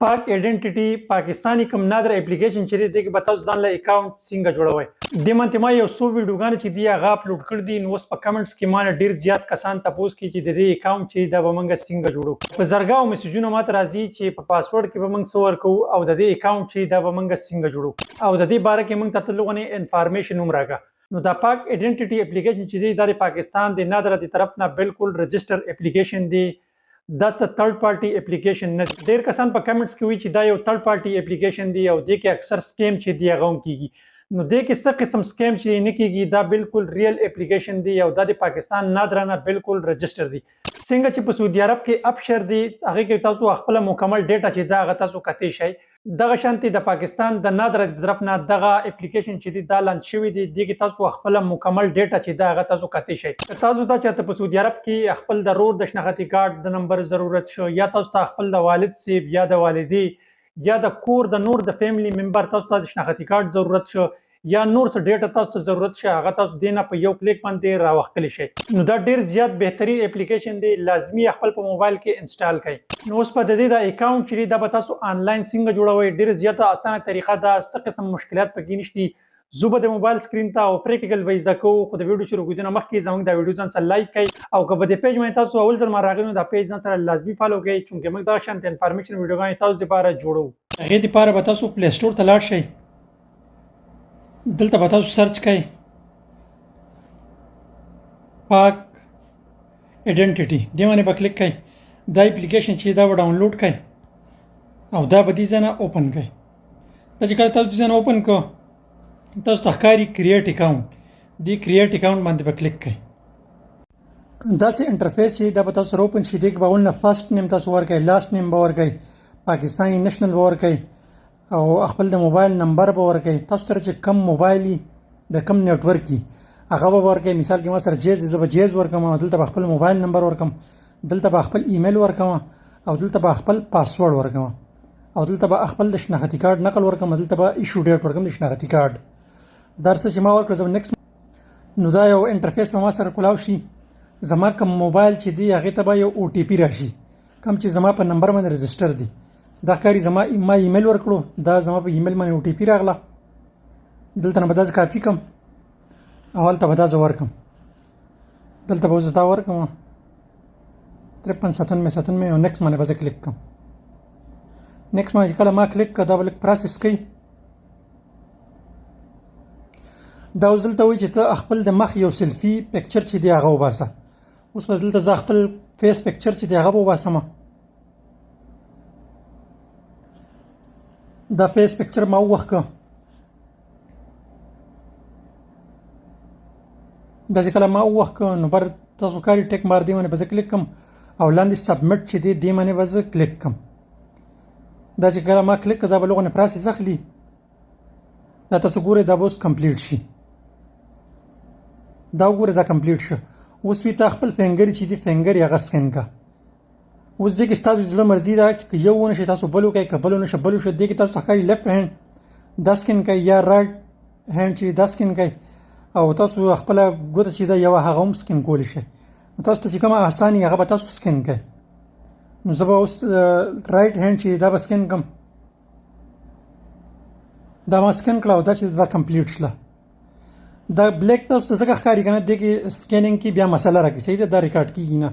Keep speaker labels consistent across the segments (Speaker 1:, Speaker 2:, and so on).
Speaker 1: پاک ایډنټیټي پاکستاني کوم نادر اپلیکیشن چې دی کې به تاسو ځان له اکاونټ څنګه جوړوئ. دې منځ ما یو څو ویډیوګانې چې دي هغه اپلوډ کړي دي. نو اوس په کمنټس کې ما نه ډېر زیات کسان تپوس کوي چې د دې اکاونټ چې دا به موږ څنګه جوړو. په زرګاو میسجونه ماته راځي چې په پاسورډ کې به موږ څه ورکوو او د دې اکاونټ چې دا به موږ څنګه جوړو او د دې باره کې موږ ته تلغونې انفارمیشن هم راکړه. نو دا پاک ایډنټیټي اپلیکیشن چې دی دا د پاکستان د نادره د طرف نه بالکل رجسټر اپلیکیشن دی. دا څه تھرد پارټي اپلیکیشن نه. ډېر کسان په کمنټس کې وایي چې دا یو تھرد پارټي اپلیکیشن دی او دې کې اکثر سکیم چې دی هغه هم کیږي. نو دې کې څه قسم سکیم چې نه کیږي دا بالکل ریل اپلیکیشن دی او دا د پاکستان نادرانه بالکل رجسټر دی. څنګه چې په سعودي عرب کې اپشر دی هغه کې تاسو خپل مکمل ډیټا چې دا هغه تاسو کتی شئ. دغه شانتي د پاکستان د نادره د طرف نه دغه اپلیکیشن چې دی دا لانچ شوی دی. دې کې تاسو خپل مکمل ډیټا چې دا هغه تاسو کتی شئ. تاسو ته چې په سعودي عرب کې خپل د رور د شناختی کارت د نمبر ضرورت شو یا تاسو ته خپل د والد سیب یا د والدې یا د کور د نور د فیملی ممبر تاسو ته د شناختی کارت ضرورت شو یا نور څه ډیټا تاسو ته ضرورت شي هغه تاسو دینه په یو کلیک باندې راوخلی شئ. نو دا ډیر زیات بهترین اپلیکیشن دی. لازمی خپل په موبایل کې انسټال کړئ. نو اوس په دې د اکاونټ چې دا به تاسو آنلاین څنګه جوړوئ ډیر زیاته اسانه طریقه ده. څه قسم مشکلات پکې نشته. زه به د موبایل سکرین ته او پریکټیکل وایي زده کوو. خو د ویډیو شروع کېدو نه مخکې زموږ دا ویډیو ځان سره لایک کړئ او که په دې پیج باندې تاسو اول ځل ما راغلي نو دا پیج ځان سره لازمي فالو کړئ چونکې موږ دغه شانتې انفارمیشن ویډیوګانې تاسو دپاره جوړوو. هغې دپاره به تاسو پلی سټور ته لاړ شئ. دلته به تاسو سرچ کوئ پاک ایډنټیټي. دې باندې به کلیک کوئ. دا اپلیکیشن چې دا به ډاونلوډ کوئ او دا به دې ځای نه اوپن کوئ. دا چې کله تاسو دې ځای نه اوپن کړو تاسو ته ښکاري کریټ اکاونټ. دې کریټ اکاونټ باندې به کلیک کوئ. داسې انټرفیس چې دا به تاسو سره اوپن شي. دې کې به اول نه فرسټ نیم تاسو ورکوئ، لاست نیم به ورکوئ، پاکستاني نشنل به ورکوئ او خپل د موبایل نمبر به ورکوئ. تاسو سره چې کم موبایل د کم نیټورک هغه به ورکوئ. مثال کې ما سره جیز زه به جیز ورکوم او دلته به خپل موبایل نمبر ورکوم، دلته به خپل ایمیل ورکوم او دلته به خپل پاسورډ ورکوم او دلته به خپل د شناختی کارت نقل ورکوم، دلته به ایشو ډیټ ورکوم د شناختی کارت. دا څه چې ما ورکړه زه نیکسټ. نو دا یو انټرفیس به ما سره کولاو شي. زما کوم موبایل چې دی هغې ته به یو او ټي پي راشي کوم چې زما په نمبر باندې رجسټر دی. دا ښکاري ما ایمیل ورکړو، دا زما په ایمیل باندې او ټي پي راغله. دلته نه به دا زه کاپي کړم او هلته به دا زه ورکړم. دلته به زه دا ورکړم 5397 او نیکسټ باندې به زه کلیک کړم. نیکسټ باندې کله ما کلیک کړه دا به لږ پروسس کوي. دا اوس دلته وایي چې ته خپل د مخ یو سیلفي پکچر چې دی هغه وباسه. اوس به دلته زه خپل فیس پکچر چې دی هغه به وباسم. دا فیس پکچر ما ووخت که دا چې کله ما ووخت که نو بر تاسو کاري ټیک مار دې باندې به زه کلیک کړم او لاندې سبمټ چې دی دې باندې به زه کلیک کړم. دا چې کله ما کلیک کړه دا به لغونې پروسس اخلي. دا تاسو ګورئ دا به اوس کمپلیټ شي. دا وګورئ دا کمپلیټ شو. اوس وي ته خپل فنګر چې دی فنګر یې هغه سکین کړه. اوس دې کې ستاسو زړه مرضي ده چې یو ونه شي تاسو بل وکړئ، که بل ونه شي بل وشي. دې کې تاسو ښکاري لیفټ هینډ دا سکین کوئ یا رایټ هینډ چې دا سکین کوئ او تاسو خپله ګوته چې ده یوه هغه هم سکین کولی شئ. نو تاسو ته چې کومه اساني هغه به تاسو سکین کوئ. نو زه به اوس رایټ هینډ چې دا به سکین کړم. دا ما سکین کړه او دا چې دا کمپلیټ شله. دا بلیک تاسو ته ځکه ښکاري که نه دې کې سکینینګ کې بیا مسله راکړي. صحیح ده دا ریکارډ کېږي نه.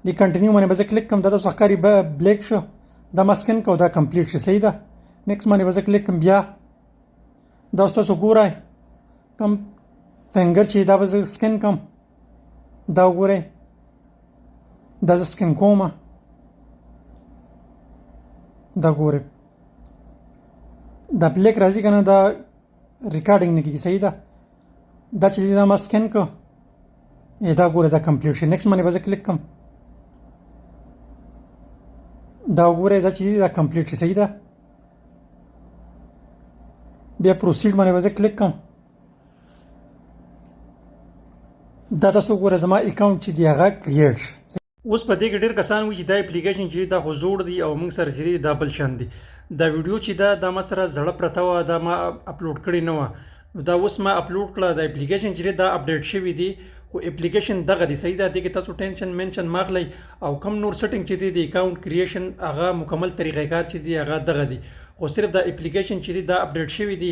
Speaker 1: د کنټینیو باندې به زه کلیک کړم. دا تاسو ښکاري بلیک شو. دا ما سکین کړو دا کمپلیټ شي. صحیح ده. نیکسټ باندې به زه کلیک کړم. بیا دا اوس تاسو ګورئ کوم فنګر چې دا به زه سکین کړم. دا وګورئ دا زه سکین کوم. دا ګورئ دا بلیک راځي که نه دا ریکارډینګ نه کېږي. صحیح ده. دا چې دا ما سکین کړه دا ګورئ دا کمپلیټ شي. نیکسټ باندې به زه کلیک کړم. دا وګورئ دا چې دا کمپلیټ شي. صحیح ده. بیا پروسیډ باندې به زه کلیک کړم. دا تاسو وګورئ زما اکاونټ چې دی هغه کریټ شي. اوس په دې کې ډېر کسان وایي چې دا اپلیکیشن چې دا خو زوړ دی او موږ سره چې دی دا بل شان دی. دا ویډیو چې دا ما سره زړه پرته وه دا ما اپلوډ کړې نه وه. نو دا اوس ما اپلوډ کړه. دا اپلیکیشن چې دی دا اپډیټ شوی دی خو اپلیکیشن دغه دی صحیح ده دې کې تاسو ټینشن منشن ماخلی او کم نور سیټینګ چې دی د اکاونټ کریشن هغه مکمل طریقې کار چې دی هغه دغه دی خو صرف د اپلیکیشن چې دی دا اپډیټ شوی دی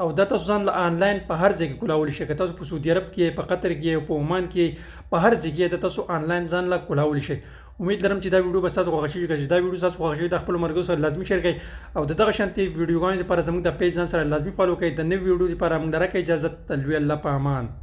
Speaker 1: او دا تاسو ځان له آنلاین په هر ځای کې کولاولی شئ که تاسو په سعودي عرب کې په قطر کې په عمان کې په هر ځای کې تاسو آنلاین ځان له کولاولی شئ امید لرم چې دا ویډیو به تاسو خوښ شي چې دا ویډیو تاسو خوښ شي د خپل مرګو سره لازمي شیر کړئ او دغه شانتي ویډیوګانو لپاره زموږ د پیج ځان سره لازمي فالو کړئ د نوې ویډیو لپاره موږ درکې اجازه تلوي الله په امان